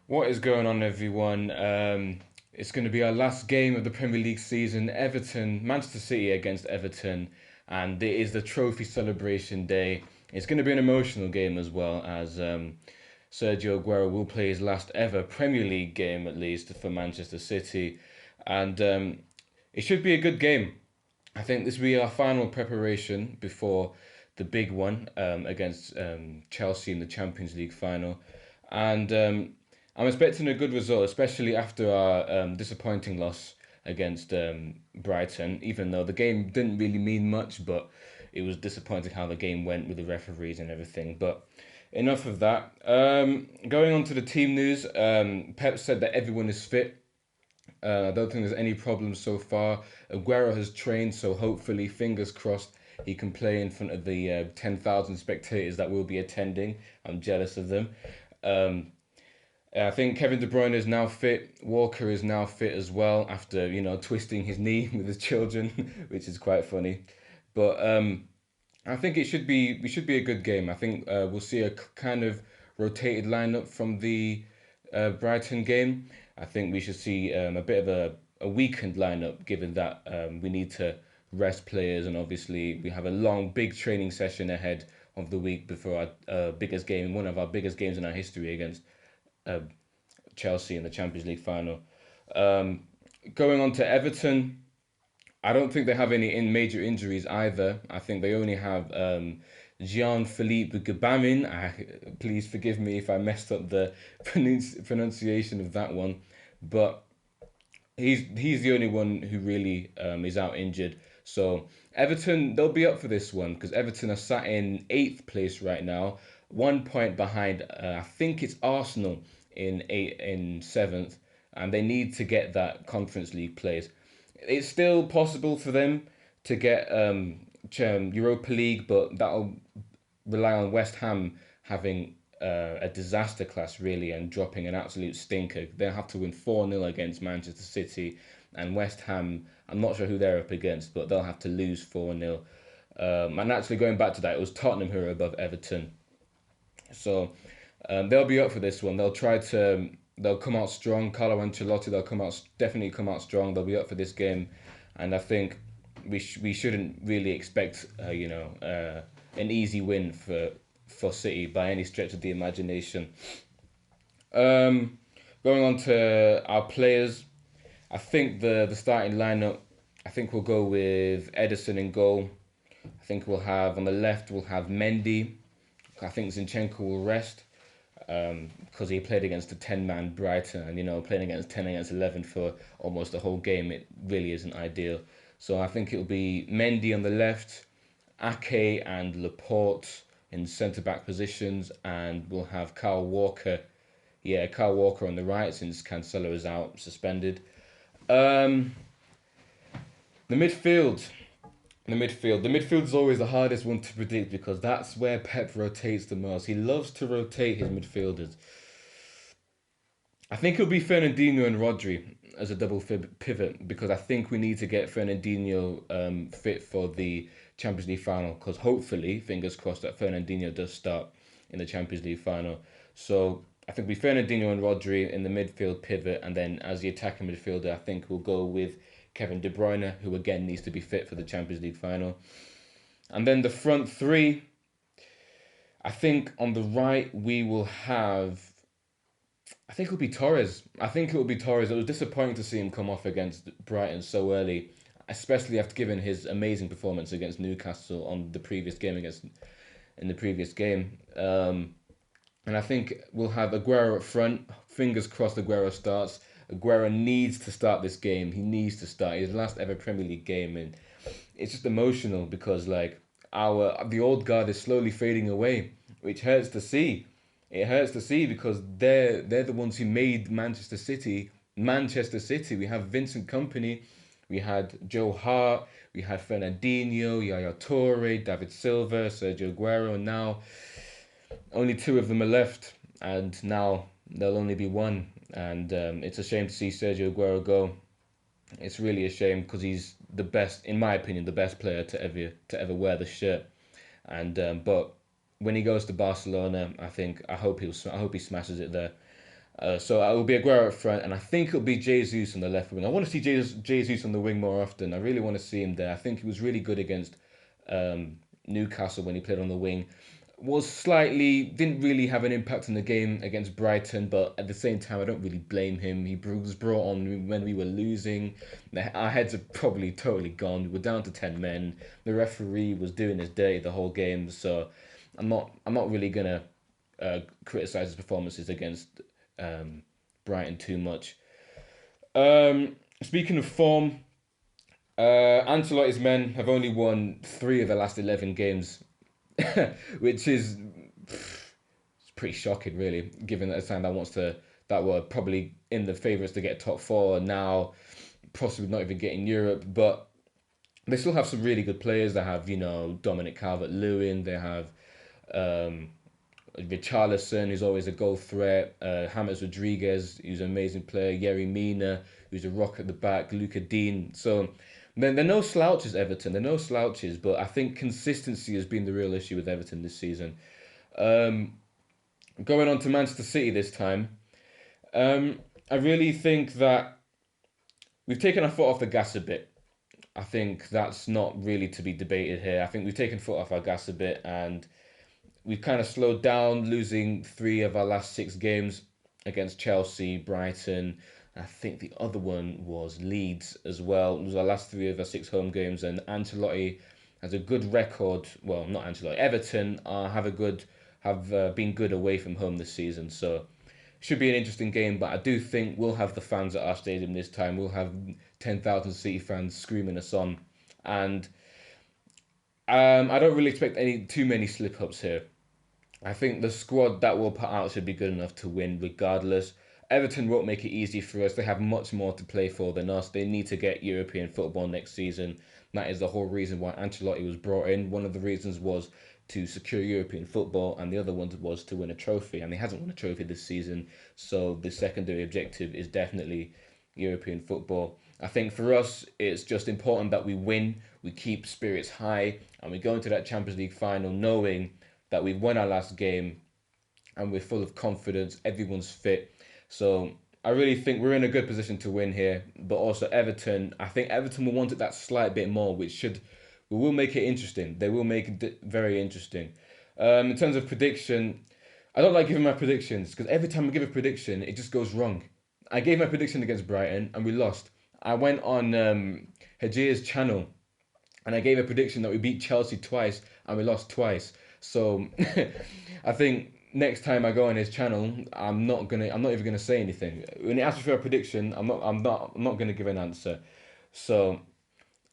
What is going on, everyone? It's going to be our last game of the Premier League season. Manchester City against Everton, and it is the trophy celebration day. It's going to be an emotional game as well, as Sergio Aguero will play his last ever Premier League game, at least for Manchester City, and it should be a good game. I think this will be our final preparation before the big one against Chelsea in the Champions League final. And I'm expecting a good result, especially after our disappointing loss against Brighton, even though the game didn't really mean much, but it was disappointing how the game went with the referees and everything. But enough of that. Going on to the team news, Pep said that everyone is fit. I don't think there's any problems so far. Aguero has trained, so hopefully, fingers crossed, he can play in front of the 10,000 spectators that will be attending. I'm jealous of them. Um, I think Kevin De Bruyne is now fit. Walker is now fit as well after twisting his knee with his children, which is quite funny. But I think we should be a good game. I think we'll see a kind of rotated lineup from the Brighton game. I think we should see a bit of a weakened lineup, given that we need to rest players, and obviously we have a long, big training session ahead of the week before our biggest game, one of our biggest games in our history against uh, Chelsea in the Champions League final. Um, Going on to Everton, I don't think they have any major injuries either. I think they only have Jean-Philippe Gbamin. Please forgive me if I messed up the pronunciation of that one, but he's the only one who really is out injured. So Everton, they'll be up for this one because Everton are sat in eighth place right now, 1 point behind. I think it's Arsenal in seventh, and they need to get that Conference League place. It's still possible for them to get Europa League, but that'll rely on West Ham having a disaster class really and dropping an absolute stinker. They'll have to win 4-0 against Manchester City, and West Ham, I'm not sure who they're up against, but they'll have to lose 4-0. And actually, going back to that, it was Tottenham who are above Everton. So they'll be up for this one. They'll come out strong. Carlo Ancelotti, they'll definitely come out strong. They'll be up for this game, and I think we shouldn't really expect an easy win for City by any stretch of the imagination. Um, Going on to our players, I think the starting lineup. I think we'll go with Edison in goal. I think we'll have on the left we'll have Mendy. I think Zinchenko will rest because he played against a 10-man Brighton, and playing against 10 against 11 for almost the whole game, it really isn't ideal. So I think it'll be Mendy on the left, Ake and Laporte in centre back positions, and we'll have Kyle Walker. Yeah, Kyle Walker on the right since Cancelo is out suspended. Um, the midfield. The midfield is always the hardest one to predict because that's where Pep rotates the most. He loves to rotate his midfielders. I think it'll be Fernandinho and Rodri as a double pivot because I think we need to get Fernandinho fit for the Champions League final because hopefully, fingers crossed, that Fernandinho does start in the Champions League final. So I think we Fernandinho and Rodri in the midfield pivot, and then as the attacking midfielder, I think we'll go with Kevin De Bruyne, who again needs to be fit for the Champions League final. And then the front three, I think on the right we will have. I think it'll be Torres. I think it will be Torres. It was disappointing to see him come off against Brighton so early, especially after giving his amazing performance against Newcastle on the previous game against in the previous game. And I think we'll have Aguero up front. Fingers crossed Aguero starts. Aguero needs to start this game. He needs to start his last ever Premier League game, and it's just emotional because like our the old guard is slowly fading away, which hurts to see. It hurts to see because they're the ones who made Manchester City Manchester City. We have Vincent Company, we had Joe Hart, we had Fernandinho, Yaya Toure, David Silva, Sergio Aguero, and now only two of them are left, and now there'll only be one. And it's a shame to see Sergio Aguero go. It's really a shame because he's the best, in my opinion, the best player to ever wear the shirt. And but when he goes to Barcelona, I hope he smashes it there. So it will be Aguero up front, and I think it'll be Jesus on the left wing. I want to see Jesus on the wing more often. I really want to see him there. I think he was really good against um, Newcastle when he played on the wing. Was slightly didn't really have an impact on the game against Brighton, but at the same time, I don't really blame him. He was brought on when we were losing. Our heads are probably totally gone. We were down to 10 men. The referee was doing his dirty the whole game, so I'm not really gonna criticize his performances against um, Brighton too much. Speaking of form, Ancelotti's men have only won 3 of the last 11 games, which is pretty shocking, really, given that the time that were probably in the favourites to get top four, now possibly not even getting Europe, but they still have some really good players. They have, Dominic Calvert-Lewin. They have um, Richarlison, who's always a goal threat. James Rodriguez, who's an amazing player. Yerry Mina, who's a rock at the back. Luca Dean. So they're no slouches, Everton. They're no slouches, but I think consistency has been the real issue with Everton this season. Um, Going on to Manchester City this time, I really think that we've taken our foot off the gas a bit. I think that's not really to be debated here. I think we've taken foot off our gas a bit, and we've kind of slowed down, losing 3 of our last 6 games against Chelsea, Brighton. I think the other one was Leeds as well. It was our last 3 of our 6 home games, and Ancelotti has a good record. Well, not Ancelotti. Everton have been good away from home this season, so should be an interesting game. But I do think we'll have the fans at our stadium this time. We'll have 10,000 City fans screaming us on, and I don't really expect any too many slip ups here. I think the squad that we'll put out should be good enough to win regardless. Everton won't make it easy for us. They have much more to play for than us. They need to get European football next season. That is the whole reason why Ancelotti was brought in. One of the reasons was to secure European football, and the other one was to win a trophy. And he hasn't won a trophy this season, so the secondary objective is definitely European football. I think for us, it's just important that we win, we keep spirits high, and we go into that Champions League final knowing that we've won our last game and we're full of confidence. Everyone's fit. So I really think we're in a good position to win here. But also Everton, I think Everton will want it that slight bit more, we will make it interesting. They will make it very interesting. In terms of prediction, I don't like giving my predictions because every time I give a prediction, it just goes wrong. I gave my prediction against Brighton and we lost. I went on Hajir's channel and I gave a prediction that we beat Chelsea twice and we lost twice. So I think next time I go on his channel, I'm not even gonna say anything. When he asks me for a prediction, I'm not gonna give an answer. So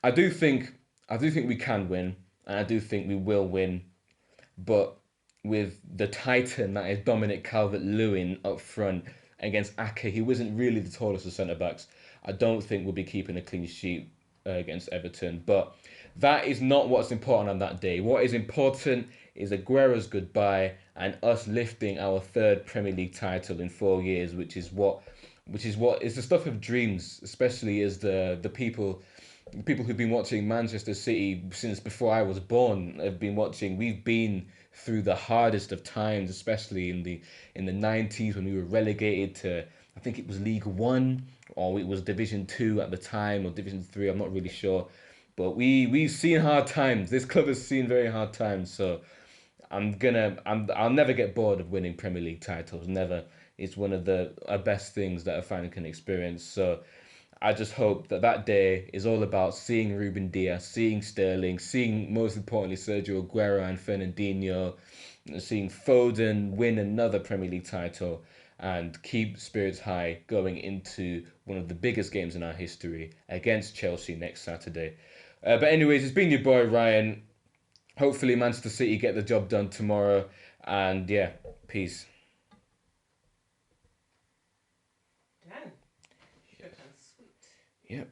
I do think I do think we can win, and I do think we will win. But with the titan that is Dominic Calvert-Lewin up front against Ake, he wasn't really the tallest of centre backs. I don't think we'll be keeping a clean sheet against Everton. But that is not what's important on that day. What is important is Aguero's goodbye and us lifting our third Premier League title in 4 years, which is the stuff of dreams, especially as the people who've been watching Manchester City since before I was born have been watching. We've been through the hardest of times, especially in the 90s when we were relegated to, I think it was League One or it was Division Two at the time or Division Three. I'm not really sure, but we've seen hard times. This club has seen very hard times. So I'll never get bored of winning Premier League titles. Never. It's one of the best things that a fan can experience. So I just hope that that day is all about seeing Ruben Dias, seeing Sterling, seeing most importantly Sergio Aguero and Fernandinho, seeing Foden win another Premier League title and keep spirits high going into one of the biggest games in our history against Chelsea next Saturday. But anyways, it's been your boy Ryan. Hopefully Manchester City get the job done tomorrow. And yeah, peace. Done. Short and sweet. Yep.